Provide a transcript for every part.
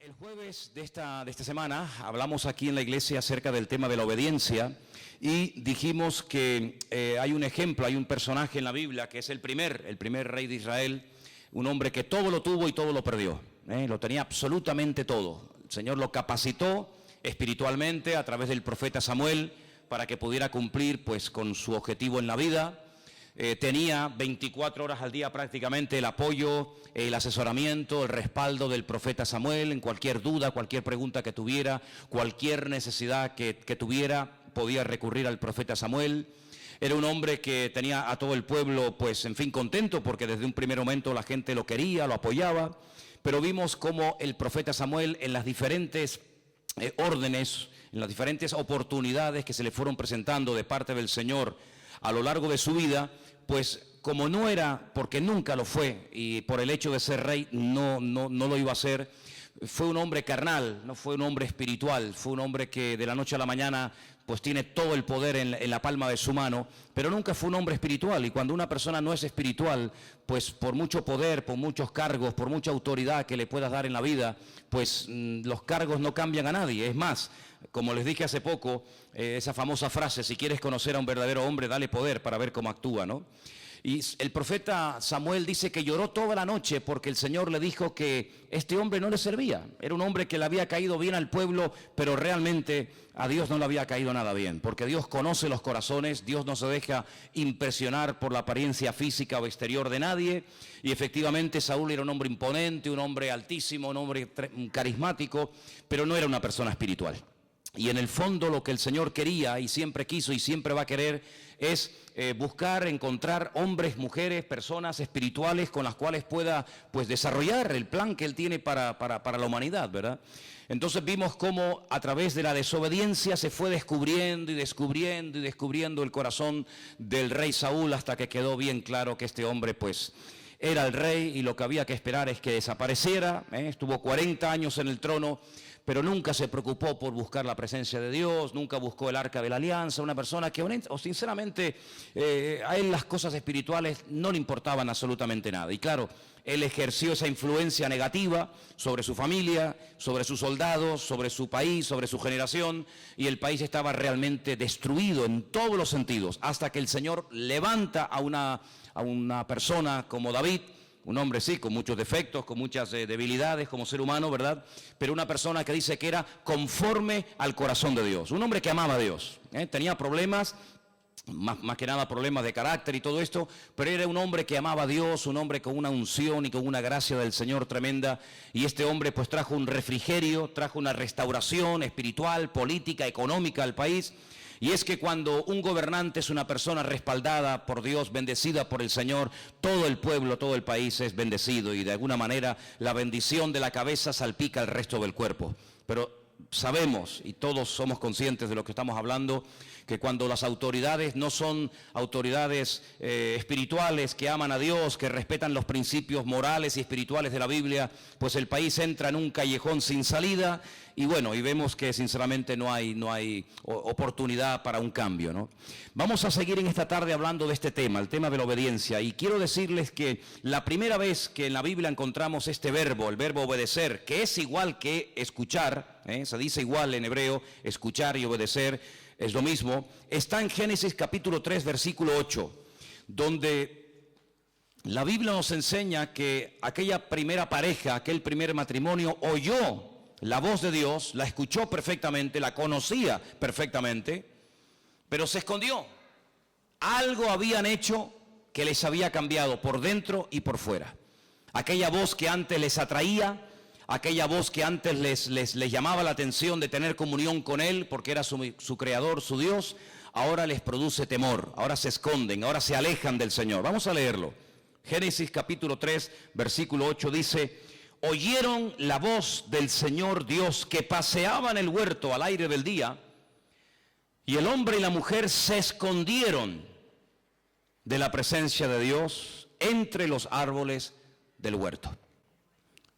El jueves de esta semana hablamos aquí en la iglesia acerca del tema de la obediencia y dijimos que hay un ejemplo, hay un personaje en la Biblia que es el primer rey de Israel, un hombre que todo lo tuvo y todo lo perdió, lo tenía absolutamente todo. El Señor lo capacitó espiritualmente a través del profeta Samuel para que pudiera cumplir pues con su objetivo en la vida. Tenía 24 horas al día prácticamente el apoyo, el asesoramiento, el respaldo del profeta Samuel en cualquier duda, cualquier pregunta que tuviera, cualquier necesidad que tuviera, podía recurrir al profeta Samuel. Era un hombre que tenía a todo el pueblo, pues en fin, contento, porque desde un primer momento la gente lo quería, lo apoyaba, pero vimos cómo el profeta Samuel en las diferentes órdenes, en las diferentes oportunidades que se le fueron presentando de parte del Señor a lo largo de su vida, pues como no era, porque nunca lo fue, y por el hecho de ser rey no lo iba a ser, fue un hombre carnal, no fue un hombre espiritual, fue un hombre que de la noche a la mañana pues tiene todo el poder en la palma de su mano, pero nunca fue un hombre espiritual. Y cuando una persona no es espiritual, pues por mucho poder, por muchos cargos, por mucha autoridad que le puedas dar en la vida, pues los cargos no cambian a nadie. Es más, como les dije hace poco, esa famosa frase, si quieres conocer a un verdadero hombre, dale poder para ver cómo actúa, ¿no? Y el profeta Samuel dice que lloró toda la noche porque el Señor le dijo que este hombre no le servía. Era un hombre que le había caído bien al pueblo, pero realmente a Dios no le había caído nada bien. Porque Dios conoce los corazones, Dios no se deja impresionar por la apariencia física o exterior de nadie. Y efectivamente Saúl era un hombre imponente, un hombre altísimo, un hombre carismático, pero no era una persona espiritual. Y en el fondo lo que el Señor quería y siempre quiso y siempre va a querer es buscar, encontrar hombres, mujeres, personas espirituales con las cuales pueda pues desarrollar el plan que Él tiene para la humanidad, ¿verdad? Entonces vimos cómo a través de la desobediencia se fue descubriendo y descubriendo y descubriendo el corazón del rey Saúl hasta que quedó bien claro que este hombre pues era el rey y lo que había que esperar es que desapareciera. Estuvo 40 años en el trono, pero nunca se preocupó por buscar la presencia de Dios, nunca buscó el arca de la alianza, una persona que sinceramente a él las cosas espirituales no le importaban absolutamente nada. Y claro, él ejerció esa influencia negativa sobre su familia, sobre sus soldados, sobre su país, sobre su generación, y el país estaba realmente destruido en todos los sentidos, hasta que el Señor levanta a una persona como David, un hombre sí, con muchos defectos, con muchas debilidades como ser humano, ¿verdad? Pero una persona que dice que era conforme al corazón de Dios. Un hombre que amaba a Dios. Tenía problemas, más que nada problemas de carácter y todo esto, pero era un hombre que amaba a Dios, un hombre con una unción y con una gracia del Señor tremenda. Y este hombre pues trajo un refrigerio, trajo una restauración espiritual, política, económica al país. Y es que cuando un gobernante es una persona respaldada por Dios, bendecida por el Señor, todo el pueblo, todo el país es bendecido y de alguna manera la bendición de la cabeza salpica el resto del cuerpo. Pero sabemos y todos somos conscientes de lo que estamos hablando, que cuando las autoridades no son autoridades espirituales que aman a Dios, que respetan los principios morales y espirituales de la Biblia, pues el país entra en un callejón sin salida y bueno, y vemos que sinceramente no hay oportunidad para un cambio, ¿no? Vamos a seguir en esta tarde hablando de este tema, el tema de la obediencia, y quiero decirles que la primera vez que en la Biblia encontramos este verbo, el verbo obedecer, que es igual que escuchar, se dice igual en hebreo, escuchar y obedecer, es lo mismo, está en Génesis capítulo 3, versículo 8, donde la Biblia nos enseña que aquella primera pareja, aquel primer matrimonio, oyó la voz de Dios, la escuchó perfectamente, la conocía perfectamente, pero se escondió. Algo habían hecho que les había cambiado por dentro y por fuera. Aquella voz que antes les atraía, aquella voz que antes les llamaba la atención de tener comunión con Él, porque era su creador, su Dios, ahora les produce temor, ahora se esconden, ahora se alejan del Señor. Vamos a leerlo. Génesis capítulo 3, versículo 8 dice: oyeron la voz del Señor Dios que paseaba en el huerto al aire del día, y el hombre y la mujer se escondieron de la presencia de Dios entre los árboles del huerto.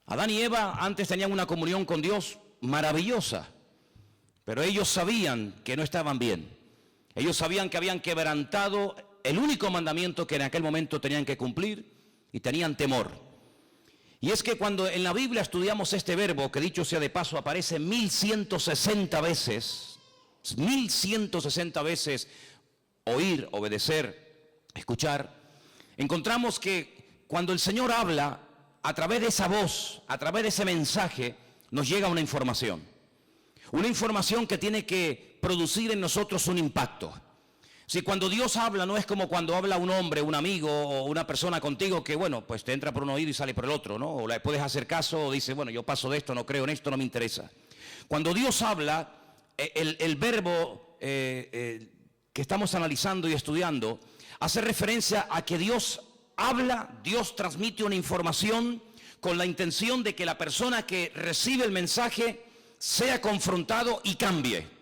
Adán y Eva antes tenían una comunión con Dios maravillosa, pero ellos sabían que no estaban bien. Ellos sabían que habían quebrantado el único mandamiento que en aquel momento tenían que cumplir y tenían temor. Y es que cuando en la Biblia estudiamos este verbo, que dicho sea de paso aparece 1160 veces, 1160 veces, oír, obedecer, escuchar, encontramos que cuando el Señor habla, a través de esa voz, a través de ese mensaje, nos llega una información. Una información que tiene que producir en nosotros un impacto. Si cuando Dios habla no es como cuando habla un hombre, un amigo o una persona contigo que, bueno, pues te entra por un oído y sale por el otro, ¿no? O le puedes hacer caso o dices, bueno, yo paso de esto, no creo en esto, no me interesa. Cuando Dios habla, el verbo que estamos analizando y estudiando hace referencia a que Dios habla, Dios transmite una información con la intención de que la persona que recibe el mensaje sea confrontado y cambie.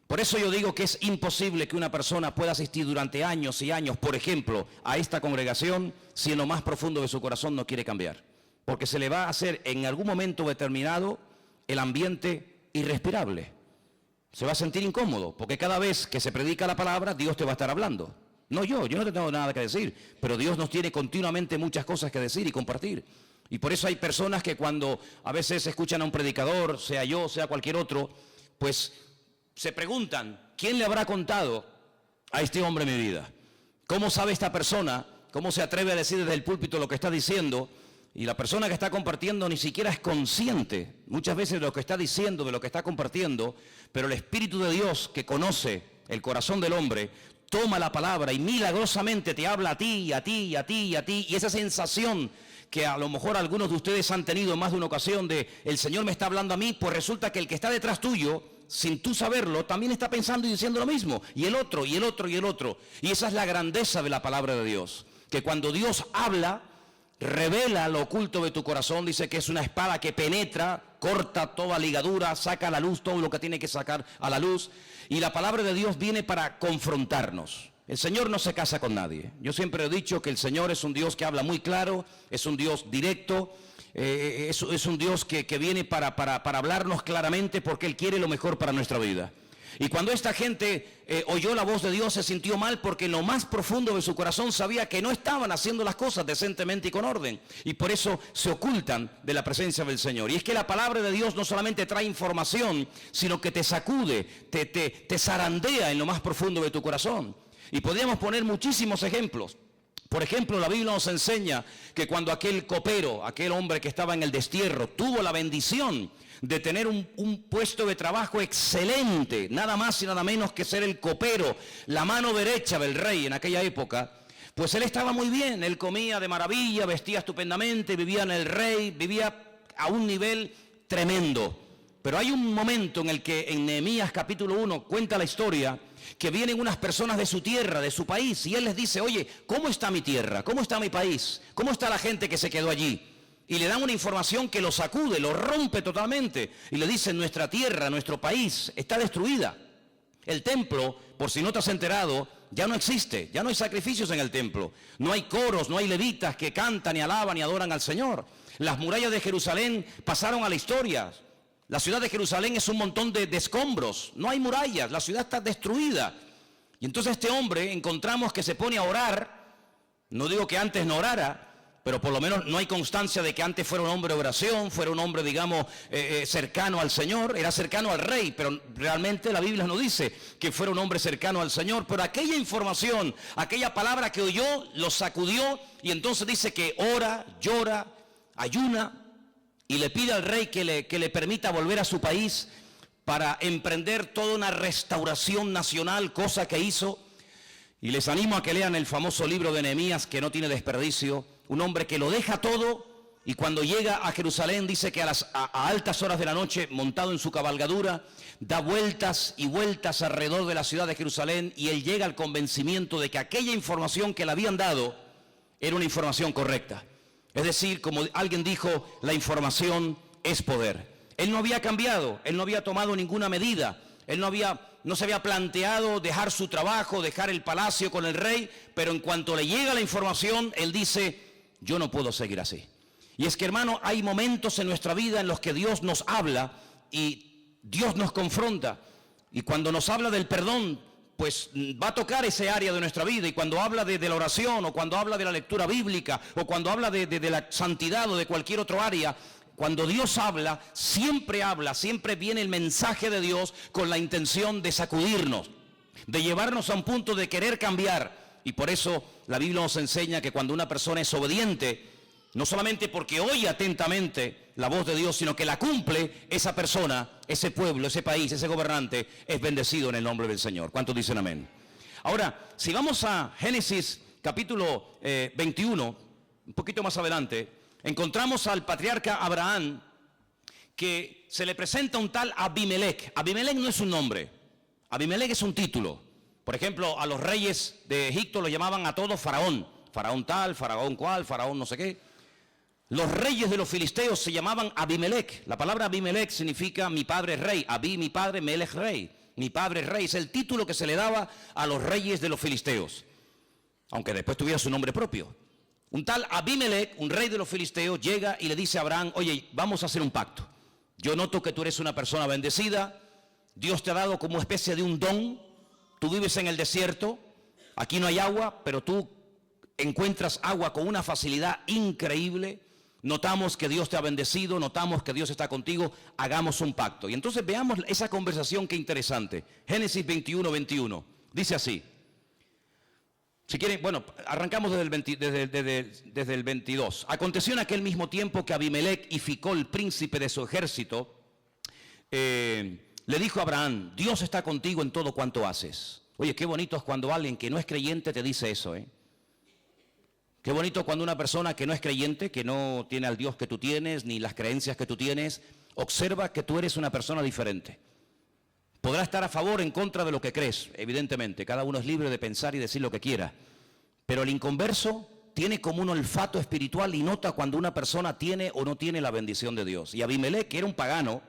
Por eso yo digo que es imposible que una persona pueda asistir durante años y años, por ejemplo, a esta congregación si en lo más profundo de su corazón no quiere cambiar. Porque se le va a hacer en algún momento determinado el ambiente irrespirable. Se va a sentir incómodo, porque cada vez que se predica la palabra, Dios te va a estar hablando. No yo no te tengo nada que decir, pero Dios nos tiene continuamente muchas cosas que decir y compartir. Y por eso hay personas que cuando a veces escuchan a un predicador, sea yo, sea cualquier otro, pues se preguntan, ¿quién le habrá contado a este hombre mi vida? ¿Cómo sabe esta persona? ¿Cómo se atreve a decir desde el púlpito lo que está diciendo? Y la persona que está compartiendo ni siquiera es consciente muchas veces de lo que está diciendo, de lo que está compartiendo, pero el Espíritu de Dios que conoce el corazón del hombre toma la palabra y milagrosamente te habla a ti, a ti, a ti, a ti, y esa sensación que a lo mejor algunos de ustedes han tenido en más de una ocasión de el Señor me está hablando a mí, pues resulta que el que está detrás tuyo, sin tú saberlo, también está pensando y diciendo lo mismo, y el otro, y el otro, y el otro. Y esa es la grandeza de la palabra de Dios, que cuando Dios habla, revela lo oculto de tu corazón, dice que es una espada que penetra, corta toda ligadura, saca a la luz todo lo que tiene que sacar a la luz, y la palabra de Dios viene para confrontarnos. El Señor no se casa con nadie. Yo siempre he dicho que el Señor es un Dios que habla muy claro, es un Dios directo, es un Dios que viene para hablarnos claramente porque Él quiere lo mejor para nuestra vida. Y cuando esta gente oyó la voz de Dios se sintió mal porque en lo más profundo de su corazón sabía que no estaban haciendo las cosas decentemente y con orden. Y por eso se ocultan de la presencia del Señor. Y es que la palabra de Dios no solamente trae información, sino que te sacude, te zarandea en lo más profundo de tu corazón. Y podríamos poner muchísimos ejemplos. Por ejemplo, la Biblia nos enseña que cuando aquel copero, aquel hombre que estaba en el destierro, tuvo la bendición de tener un puesto de trabajo excelente, nada más y nada menos que ser el copero, la mano derecha del rey en aquella época, pues él estaba muy bien, él comía de maravilla, vestía estupendamente, vivía en el rey, vivía a un nivel tremendo. Pero hay un momento en el que en Nehemías capítulo 1 cuenta la historia que vienen unas personas de su tierra, de su país, y él les dice, oye, ¿cómo está mi tierra? ¿Cómo está mi país? ¿Cómo está la gente que se quedó allí? Y le dan una información que lo sacude, lo rompe totalmente. Y le dicen, nuestra tierra, nuestro país está destruida. El templo, por si no te has enterado, ya no existe, ya no hay sacrificios en el templo. No hay coros, no hay levitas que cantan y alaban y adoran al Señor. Las murallas de Jerusalén pasaron a la historia. La ciudad de Jerusalén es un montón de escombros, no hay murallas, la ciudad está destruida. Y entonces este hombre encontramos que se pone a orar, no digo que antes no orara, pero por lo menos no hay constancia de que antes fuera un hombre de oración, fuera un hombre, digamos, cercano al Señor, era cercano al rey, pero realmente la Biblia no dice que fuera un hombre cercano al Señor, pero aquella información, aquella palabra que oyó, lo sacudió y entonces dice que ora, llora, ayuna, y le pide al rey que le permita volver a su país para emprender toda una restauración nacional, cosa que hizo. Y les animo a que lean el famoso libro de Nehemías, que no tiene desperdicio. Un hombre que lo deja todo y cuando llega a Jerusalén dice que a altas horas de la noche, montado en su cabalgadura, da vueltas y vueltas alrededor de la ciudad de Jerusalén y él llega al convencimiento de que aquella información que le habían dado era una información correcta. Es decir, como alguien dijo, la información es poder. Él no había cambiado, él no había tomado ninguna medida, él no se había planteado dejar su trabajo, dejar el palacio con el rey, pero en cuanto le llega la información, él dice, yo no puedo seguir así. Y es que, hermano, hay momentos en nuestra vida en los que Dios nos habla y Dios nos confronta. Y cuando nos habla del perdón, pues va a tocar ese área de nuestra vida, y cuando habla de la oración, o cuando habla de la lectura bíblica, o cuando habla de la santidad o de cualquier otro área, cuando Dios habla, siempre viene el mensaje de Dios con la intención de sacudirnos, de llevarnos a un punto de querer cambiar. Y por eso la Biblia nos enseña que cuando una persona es obediente, no solamente porque oye atentamente la voz de Dios, sino que la cumple, esa persona, ese pueblo, ese país, ese gobernante, es bendecido en el nombre del Señor. ¿Cuántos dicen amén? Ahora, si vamos a Génesis capítulo 21, un poquito más adelante, encontramos al patriarca Abraham, que se le presenta un tal Abimelech. Abimelech no es un nombre, Abimelech es un título. Por ejemplo, a los reyes de Egipto lo llamaban a todos faraón. Faraón tal, faraón cual, faraón no sé qué. Los reyes de los filisteos se llamaban Abimelech. La palabra Abimelech significa mi padre es rey. Abí, mi padre, Melech, rey. Mi padre es rey. Es el título que se le daba a los reyes de los filisteos, aunque después tuviera su nombre propio. Un tal Abimelech, un rey de los filisteos, llega y le dice a Abraham: oye, vamos a hacer un pacto. Yo noto que tú eres una persona bendecida. Dios te ha dado como especie de un don. Tú vives en el desierto. Aquí no hay agua, pero tú encuentras agua con una facilidad increíble. Notamos que Dios te ha bendecido, notamos que Dios está contigo, hagamos un pacto. Y entonces veamos esa conversación, qué interesante. Génesis 21, 21. Dice así. Si quieren, bueno, arrancamos desde el 22. Aconteció en aquel mismo tiempo que Abimelech y Ficol, príncipe de su ejército, le dijo a Abraham: Dios está contigo en todo cuanto haces. Oye, qué bonito es cuando alguien que no es creyente te dice eso, ¿eh? Qué bonito cuando una persona que no es creyente, que no tiene al Dios que tú tienes, ni las creencias que tú tienes, observa que tú eres una persona diferente. Podrá estar a favor o en contra de lo que crees, evidentemente. Cada uno es libre de pensar y decir lo que quiera. Pero el inconverso tiene como un olfato espiritual y nota cuando una persona tiene o no tiene la bendición de Dios. Y Abimelech, que era un pagano,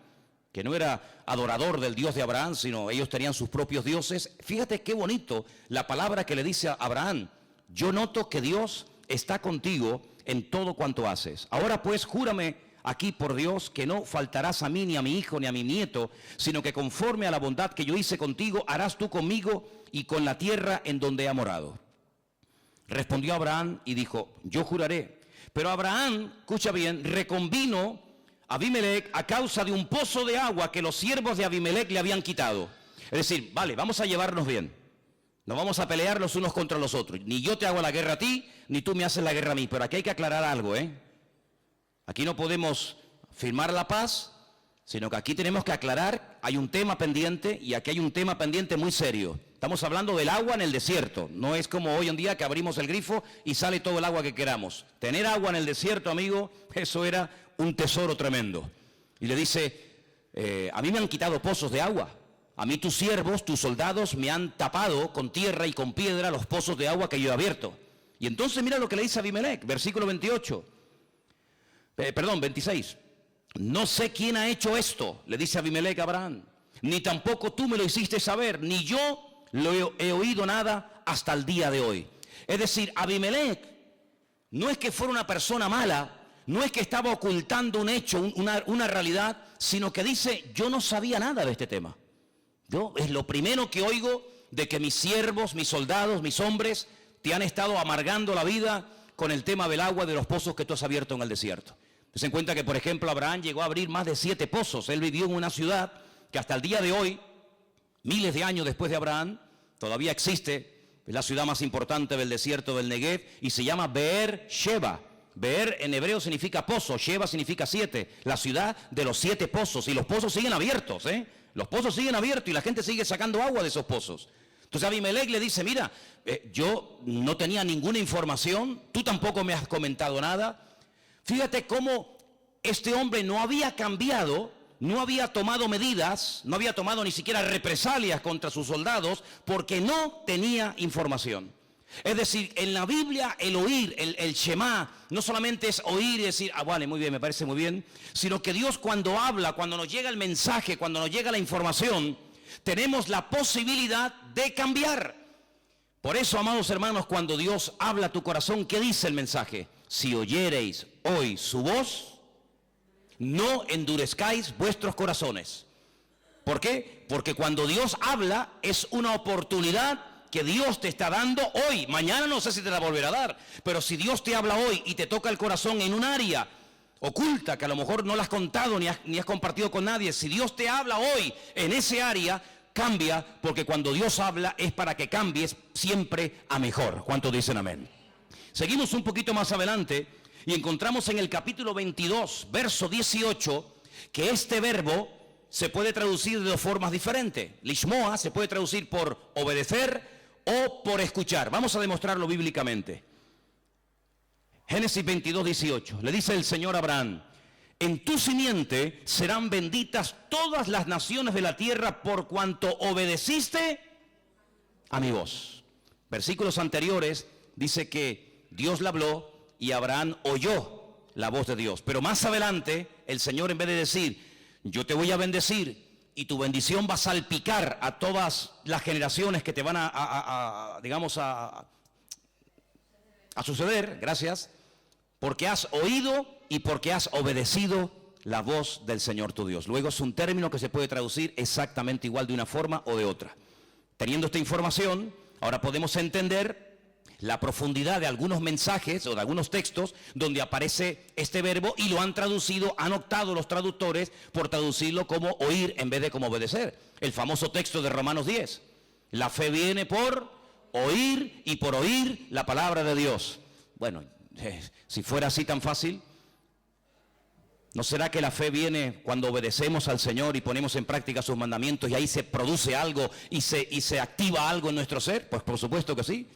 que no era adorador del Dios de Abraham, sino ellos tenían sus propios dioses. Fíjate qué bonito la palabra que le dice a Abraham: yo noto que Dios está contigo en todo cuanto haces. Ahora pues, júrame aquí por Dios que no faltarás a mí, ni a mi hijo, ni a mi nieto, sino que conforme a la bondad que yo hice contigo, harás tú conmigo y con la tierra en donde he morado. Respondió Abraham y dijo: yo juraré. Pero Abraham, escucha bien, reconvino a Abimelech a causa de un pozo de agua que los siervos de Abimelech le habían quitado. Es decir, vale, vamos a llevarnos bien. No vamos a pelear los unos contra los otros. Ni yo te hago la guerra a ti, ni tú me haces la guerra a mí. Pero aquí hay que aclarar algo, ¿eh? Aquí no podemos firmar la paz, sino que aquí tenemos que aclarar, hay un tema pendiente, y aquí hay un tema pendiente muy serio. Estamos hablando del agua en el desierto. No es como hoy en día que abrimos el grifo y sale todo el agua que queramos. Tener agua en el desierto, amigo, eso era un tesoro tremendo. Y le dice: a mí me han quitado pozos de agua. A mí tus siervos, tus soldados, me han tapado con tierra y con piedra los pozos de agua que yo he abierto. Y entonces mira lo que le dice Abimelech, versículo 26. No sé quién ha hecho esto, le dice Abimelech a Abraham, ni tampoco tú me lo hiciste saber, ni yo lo he oído nada hasta el día de hoy. Es decir, Abimelech no es que fuera una persona mala, no es que estaba ocultando un hecho, una realidad, sino que dice: yo no sabía nada de este tema. Yo es lo primero que oigo de que mis siervos, mis soldados, mis hombres te han estado amargando la vida con el tema del agua de los pozos que tú has abierto en el desierto. Se en cuenta que, por ejemplo, Abraham llegó a abrir más de 7 pozos. Él vivió en una ciudad que hasta el día de hoy, miles de años después de Abraham, todavía existe. Es la ciudad más importante del desierto del Negev y se llama Beer Sheba. Beer en hebreo significa pozo, Sheba significa 7. La ciudad de los 7 pozos, y los pozos siguen abiertos, ¿eh? Los pozos siguen abiertos y la gente sigue sacando agua de esos pozos. Entonces Abimelech le dice: mira, yo no tenía ninguna información, tú tampoco me has comentado nada. Fíjate cómo este hombre no había cambiado, no había tomado medidas, no había tomado ni siquiera represalias contra sus soldados porque no tenía información. Es decir, en la Biblia el oír, el Shema, no solamente es oír y decir: ah, vale, muy bien, me parece muy bien, sino que Dios cuando habla, cuando nos llega el mensaje, cuando nos llega la información, tenemos la posibilidad de cambiar. Por eso, amados hermanos, cuando Dios habla a tu corazón, ¿qué dice el mensaje? Si oyereis hoy su voz, no endurezcáis vuestros corazones. ¿Por qué? Porque cuando Dios habla es una oportunidad que Dios te está dando hoy. Mañana no sé si te la volverá a dar, pero si Dios te habla hoy y te toca el corazón en un área oculta que a lo mejor no la has contado ni has compartido con nadie, si Dios te habla hoy en ese área, cambia, porque cuando Dios habla es para que cambies siempre a mejor. ¿Cuántos dicen amén? Seguimos un poquito más adelante y encontramos en el capítulo 22, verso 18, que este verbo se puede traducir de dos formas diferentes. Lishmoa se puede traducir por obedecer o por escuchar. Vamos a demostrarlo bíblicamente. Génesis 22, 18. Le dice el Señor a Abraham: en tu simiente serán benditas todas las naciones de la tierra por cuanto obedeciste a mi voz. Versículos anteriores dice que Dios le habló y Abraham oyó la voz de Dios. Pero más adelante el Señor, en vez de decir yo te voy a bendecir y tu bendición va a salpicar a todas las generaciones que te van a suceder, gracias, porque has oído y porque has obedecido la voz del Señor tu Dios. Luego es un término que se puede traducir exactamente igual de una forma o de otra. Teniendo esta información, ahora podemos entender la profundidad de algunos mensajes o de algunos textos donde aparece este verbo y lo han traducido, han optado los traductores por traducirlo como oír en vez de como obedecer. El famoso texto de Romanos 10. La fe viene por oír y por oír la palabra de Dios. Bueno, si fuera así tan fácil, ¿no será que la fe viene cuando obedecemos al Señor y ponemos en práctica sus mandamientos y ahí se produce algo y se activa algo en nuestro ser? Pues por supuesto que sí.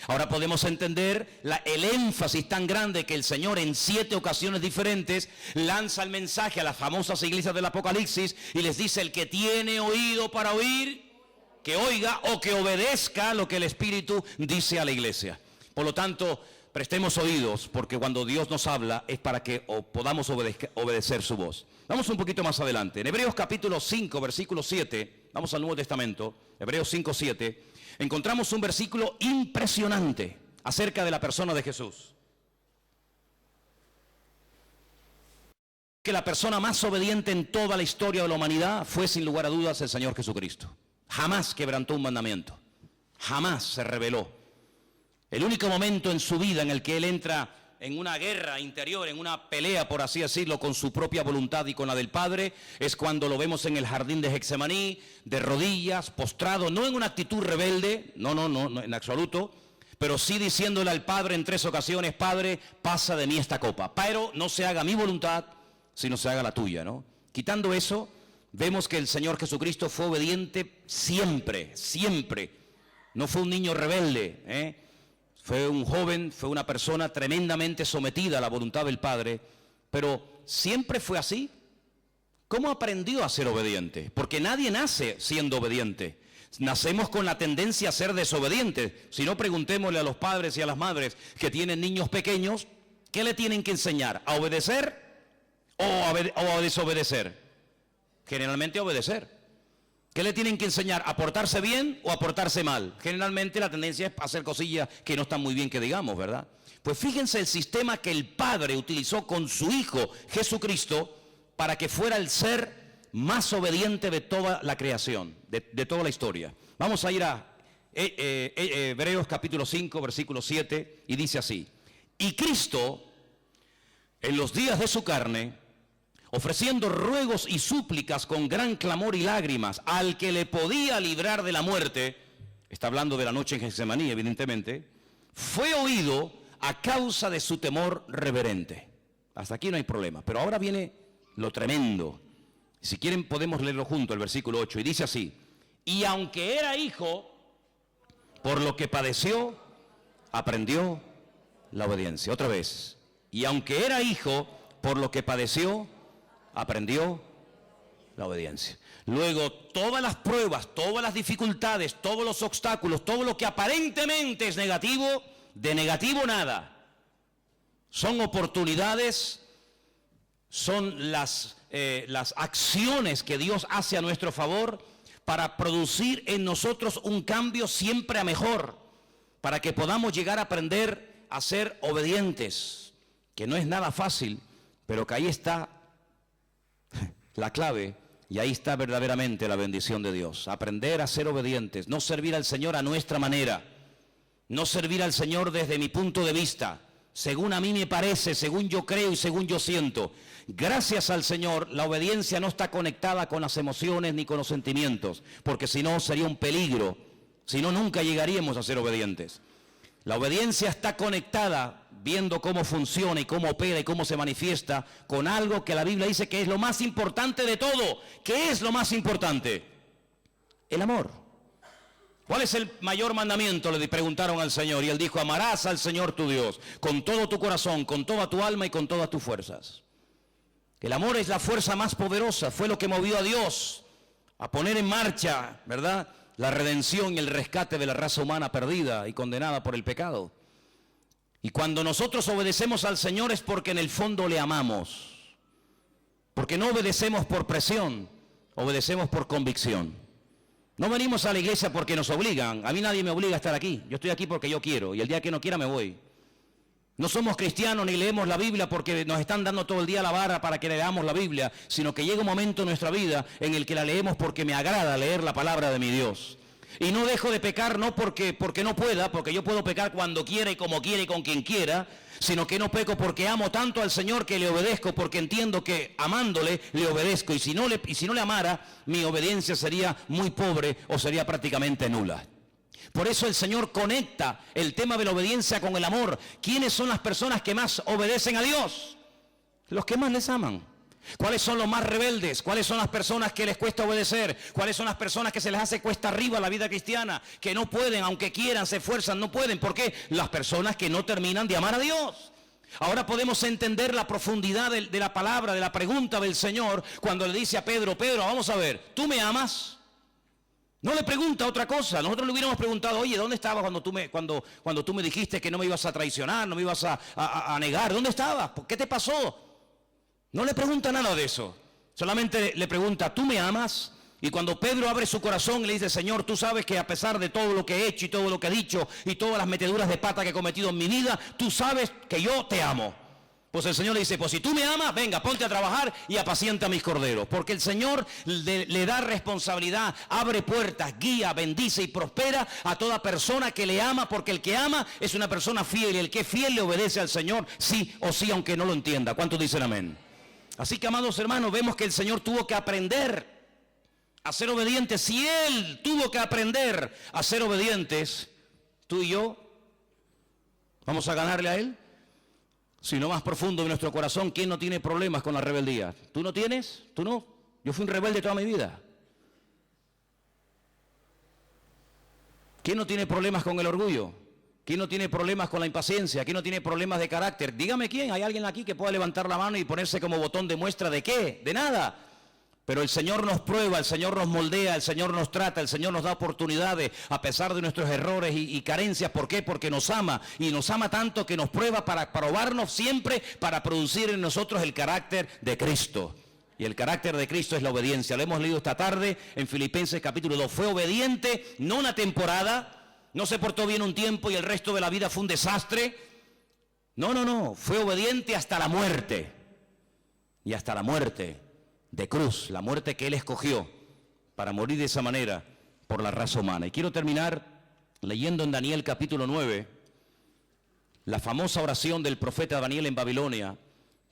Ahora podemos entender el énfasis tan grande que el Señor en 7 ocasiones diferentes lanza el mensaje a las famosas iglesias del Apocalipsis y les dice: el que tiene oído para oír, que oiga o que obedezca lo que el Espíritu dice a la iglesia. Por lo tanto, prestemos oídos, porque cuando Dios nos habla es para que podamos obedecer su voz. Vamos un poquito más adelante. En Hebreos capítulo 5, versículo 7, vamos al Nuevo Testamento, Hebreos 5, 7, encontramos un versículo impresionante acerca de la persona de Jesús. Que la persona más obediente en toda la historia de la humanidad fue sin lugar a dudas el Señor Jesucristo. Jamás quebrantó un mandamiento, jamás se rebeló. El único momento en su vida en el que él entra en una guerra interior, en una pelea, por así decirlo, con su propia voluntad y con la del Padre, es cuando lo vemos en el jardín de Getsemaní, de rodillas, postrado, no en una actitud rebelde, no, en absoluto, pero sí diciéndole al Padre en 3 ocasiones: Padre, pasa de mí esta copa, pero no se haga mi voluntad, sino se haga la tuya, ¿no? Quitando eso, vemos que el Señor Jesucristo fue obediente siempre, siempre. No fue un niño rebelde, Fue un joven, fue una persona tremendamente sometida a la voluntad del Padre, pero siempre fue así. ¿Cómo aprendió a ser obediente? Porque nadie nace siendo obediente. Nacemos con la tendencia a ser desobedientes. Si no, preguntémosle a los padres y a las madres que tienen niños pequeños, ¿qué le tienen que enseñar? ¿A obedecer o a desobedecer? Generalmente a obedecer. ¿Qué le tienen que enseñar? ¿A portarse bien o a portarse mal? Generalmente la tendencia es hacer cosillas que no están muy bien que digamos, ¿verdad? Pues fíjense el sistema que el Padre utilizó con su Hijo Jesucristo para que fuera el ser más obediente de toda la creación, de toda la historia. Vamos a ir a Hebreos capítulo 5, versículo 7, y dice así: y Cristo, en los días de su carne, ofreciendo ruegos y súplicas con gran clamor y lágrimas al que le podía librar de la muerte, está hablando de la noche en Getsemaní, evidentemente, fue oído a causa de su temor reverente. Hasta aquí no hay problema, pero ahora viene lo tremendo. Si quieren podemos leerlo junto, el versículo 8, y dice así: y aunque era hijo, por lo que padeció, aprendió la obediencia. Otra vez, y aunque era hijo, por lo que padeció, aprendió la obediencia. Luego, todas las pruebas, todas las dificultades, todos los obstáculos, todo lo que aparentemente es negativo, de negativo nada. Son oportunidades, son las acciones que Dios hace a nuestro favor para producir en nosotros un cambio siempre a mejor, para que podamos llegar a aprender a ser obedientes, que no es nada fácil, pero que ahí está la clave Y ahí está verdaderamente la bendición de Dios. Aprender a ser obedientes, no servir al Señor a nuestra manera, no servir al Señor desde mi punto de vista, según a mí me parece, según yo creo y según yo siento. Gracias al Señor, la obediencia no está conectada con las emociones ni con los sentimientos, porque si no sería un peligro, si no nunca llegaríamos a ser obedientes. La obediencia está conectada, viendo cómo funciona y cómo opera y cómo se manifiesta, con algo que la Biblia dice que es lo más importante de todo. ¿Qué es lo más importante? El amor. ¿Cuál es el mayor mandamiento? Le preguntaron al Señor, y Él dijo: amarás al Señor tu Dios con todo tu corazón, con toda tu alma y con todas tus fuerzas. El amor es la fuerza más poderosa, fue lo que movió a Dios a poner en marcha, ¿verdad?, la redención y el rescate de la raza humana perdida y condenada por el pecado. Y cuando nosotros obedecemos al Señor es porque en el fondo le amamos. Porque no obedecemos por presión, obedecemos por convicción. No venimos a la iglesia porque nos obligan. A mí nadie me obliga a estar aquí. Yo estoy aquí porque yo quiero, y el día que no quiera me voy. No somos cristianos ni leemos la Biblia porque nos están dando todo el día la vara para que leamos la Biblia, sino que llega un momento en nuestra vida en el que la leemos porque me agrada leer la palabra de mi Dios. Y no dejo de pecar no porque no pueda, porque yo puedo pecar cuando quiera y como quiera y con quien quiera, sino que no peco porque amo tanto al Señor que le obedezco, porque entiendo que amándole le obedezco. Y si no le amara, mi obediencia sería muy pobre o sería prácticamente nula. Por eso el Señor conecta el tema de la obediencia con el amor. ¿Quiénes son las personas que más obedecen a Dios? Los que más les aman. ¿Cuáles son los más rebeldes? ¿Cuáles son las personas que les cuesta obedecer? ¿Cuáles son las personas que se les hace cuesta arriba la vida cristiana? Que no pueden, aunque quieran, se esfuerzan, no pueden. ¿Por qué? Las personas que no terminan de amar a Dios. Ahora podemos entender la profundidad de la palabra, de la pregunta del Señor, cuando le dice a Pedro: Pedro, vamos a ver, ¿tú me amas? No le pregunta otra cosa. Nosotros le hubiéramos preguntado: oye, ¿dónde estabas cuando tú me dijiste que no me ibas a traicionar, no me ibas a negar? ¿Dónde estabas? ¿Qué te pasó? No le pregunta nada de eso. Solamente le pregunta: ¿tú me amas? Y cuando Pedro abre su corazón y le dice: Señor, tú sabes que a pesar de todo lo que he hecho y todo lo que he dicho y todas las meteduras de pata que he cometido en mi vida, tú sabes que yo te amo. Pues el Señor le dice: pues si tú me amas, venga, ponte a trabajar y apacienta a mis corderos. Porque el Señor le da responsabilidad, abre puertas, guía, bendice y prospera a toda persona que le ama, porque el que ama es una persona fiel, y el que es fiel le obedece al Señor, sí o sí, aunque no lo entienda. ¿Cuántos dicen amén? Así que, amados hermanos, vemos que el Señor tuvo que aprender a ser obedientes. Si Él tuvo que aprender a ser obedientes, tú y yo vamos a ganarle a Él. Si no, más profundo de nuestro corazón, ¿quién no tiene problemas con la rebeldía? ¿Tú no tienes? ¿Tú no? Yo fui un rebelde toda mi vida. ¿Quién no tiene problemas con el orgullo? ¿Quién no tiene problemas con la impaciencia? ¿Quién no tiene problemas de carácter? Dígame quién. ¿Hay alguien aquí que pueda levantar la mano y ponerse como botón de muestra de qué? De nada. Pero el Señor nos prueba, el Señor nos moldea, el Señor nos trata, el Señor nos da oportunidades a pesar de nuestros errores y carencias. ¿Por qué? Porque nos ama, y nos ama tanto que nos prueba para probarnos siempre, para producir en nosotros el carácter de Cristo. Y el carácter de Cristo es la obediencia. Lo hemos leído esta tarde en Filipenses capítulo 2. Fue obediente, no una temporada, no se portó bien un tiempo y el resto de la vida fue un desastre. No, fue obediente hasta la muerte. Y hasta la muerte de cruz, la muerte que Él escogió para morir de esa manera por la raza humana. Y quiero terminar leyendo en Daniel capítulo 9, la famosa oración del profeta Daniel en Babilonia,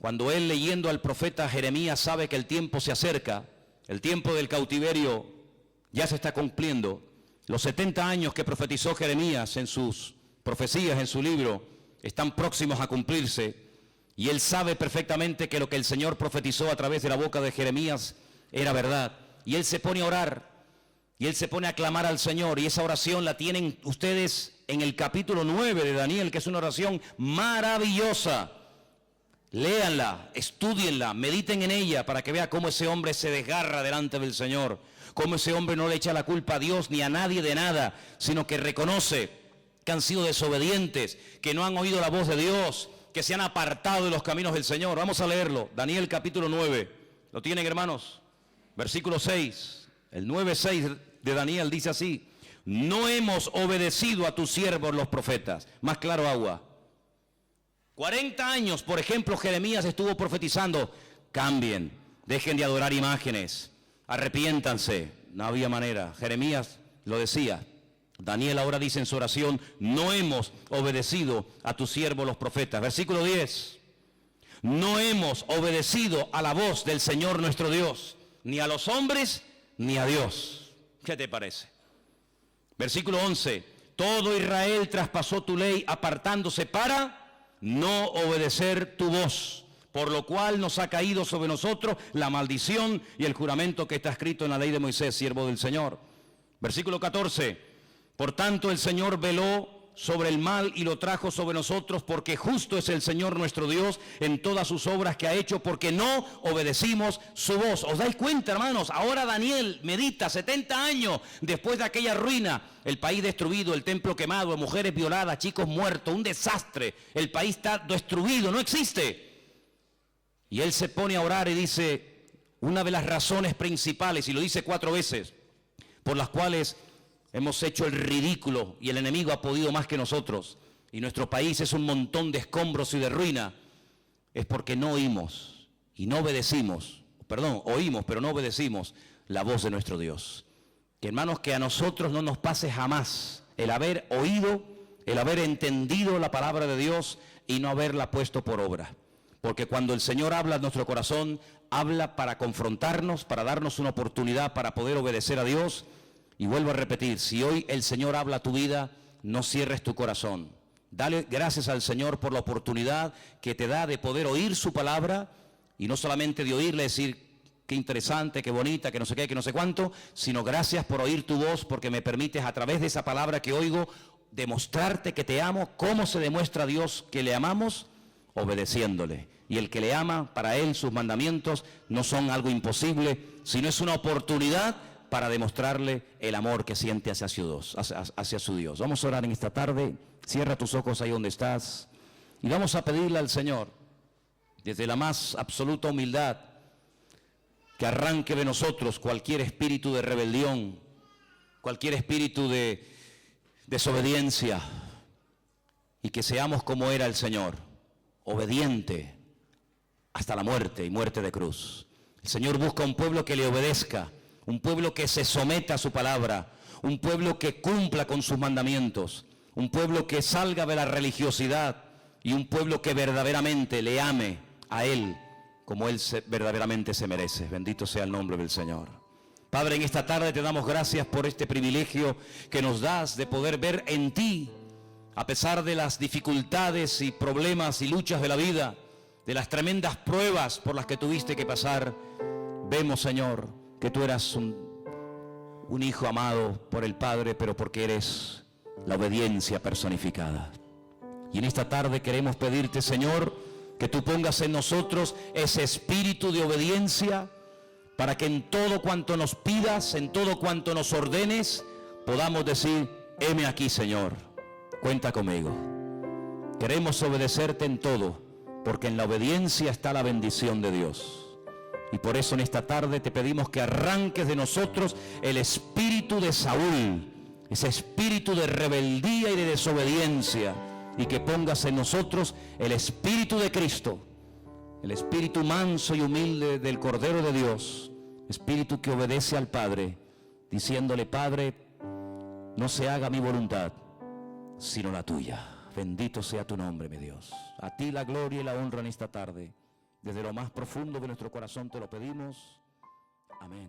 cuando él, leyendo al profeta Jeremías, sabe que el tiempo se acerca, el tiempo del cautiverio ya se está cumpliendo. Los 70 años que profetizó Jeremías en sus profecías, en su libro, están próximos a cumplirse. Y él sabe perfectamente que lo que el Señor profetizó a través de la boca de Jeremías era verdad. Y él se pone a orar, y él se pone a clamar al Señor. Y esa oración la tienen ustedes en el capítulo 9 de Daniel, que es una oración maravillosa. Léanla, estúdienla, mediten en ella para que vea cómo ese hombre se desgarra delante del Señor. Cómo ese hombre no le echa la culpa a Dios ni a nadie de nada, sino que reconoce que han sido desobedientes, que no han oído la voz de Dios, que se han apartado de los caminos del Señor. Vamos a leerlo. Daniel capítulo 9. ¿Lo tienen, hermanos? Versículo 6. El 9:6 de Daniel dice así: no hemos obedecido a tus siervos los profetas. Más claro agua. 40 años, por ejemplo, Jeremías estuvo profetizando: cambien, dejen de adorar imágenes, arrepiéntanse. No había manera. Jeremías lo decía. Daniel ahora dice en su oración, no hemos obedecido a tus siervos los profetas. Versículo 10. No hemos obedecido a la voz del Señor nuestro Dios, ni a los hombres, ni a Dios. ¿Qué te parece? Versículo 11. Todo Israel traspasó tu ley apartándose para no obedecer tu voz, por lo cual nos ha caído sobre nosotros la maldición y el juramento que está escrito en la ley de Moisés, siervo del Señor. Versículo 14. Por tanto, el Señor veló sobre el mal y lo trajo sobre nosotros, porque justo es el Señor nuestro Dios en todas sus obras que ha hecho, porque no obedecimos su voz. ¿Os dais cuenta, hermanos? Ahora Daniel medita 70 años después de aquella ruina, el país destruido, el templo quemado, mujeres violadas, chicos muertos, un desastre. El país está destruido, no existe. Y él se pone a orar y dice, una de las razones principales, y lo dice 4 veces, por las cuales hemos hecho el ridículo y el enemigo ha podido más que nosotros, y nuestro país es un montón de escombros y de ruina, es porque no oímos y no obedecimos, oímos pero no obedecimos la voz de nuestro Dios. Que hermanos, que a nosotros no nos pase jamás el haber oído, el haber entendido la palabra de Dios y no haberla puesto por obra. Porque cuando el Señor habla en nuestro corazón, habla para confrontarnos, para darnos una oportunidad para poder obedecer a Dios. Y vuelvo a repetir, si hoy el Señor habla a tu vida, no cierres tu corazón. Dale gracias al Señor por la oportunidad que te da de poder oír su palabra, y no solamente de oírle decir, qué interesante, qué bonita, que no sé qué, que no sé cuánto, sino gracias por oír tu voz, porque me permites a través de esa palabra que oigo, demostrarte que te amo. ¿Cómo se demuestra a Dios que le amamos? Obedeciéndole. Y el que le ama, para él sus mandamientos no son algo imposible, sino es una oportunidad para demostrarle el amor que siente hacia su Dios. Vamos a orar en esta tarde. Cierra tus ojos ahí donde estás y vamos a pedirle al Señor, desde la más absoluta humildad, que arranque de nosotros cualquier espíritu de rebelión, cualquier espíritu de desobediencia, y que seamos como era el Señor, obediente hasta la muerte y muerte de cruz. El Señor busca un pueblo que le obedezca, un pueblo que se someta a su palabra, un pueblo que cumpla con sus mandamientos, un pueblo que salga de la religiosidad y un pueblo que verdaderamente le ame a Él como Él verdaderamente se merece. Bendito sea el nombre del Señor. Padre, en esta tarde te damos gracias por este privilegio que nos das de poder ver en ti, a pesar de las dificultades y problemas y luchas de la vida, de las tremendas pruebas por las que tuviste que pasar. Vemos, Señor, que tú eras un hijo amado por el Padre, pero porque eres la obediencia personificada. Y en esta tarde queremos pedirte, Señor, que tú pongas en nosotros ese espíritu de obediencia, para que en todo cuanto nos pidas, en todo cuanto nos ordenes, podamos decir, heme aquí, Señor, cuenta conmigo. Queremos obedecerte en todo, porque en la obediencia está la bendición de Dios. Y por eso en esta tarde te pedimos que arranques de nosotros el espíritu de Saúl, ese espíritu de rebeldía y de desobediencia, y que pongas en nosotros el espíritu de Cristo, el espíritu manso y humilde del Cordero de Dios, espíritu que obedece al Padre, diciéndole, Padre, no se haga mi voluntad, sino la tuya. Bendito sea tu nombre, mi Dios. A ti la gloria y la honra en esta tarde. Desde lo más profundo de nuestro corazón te lo pedimos. Amén.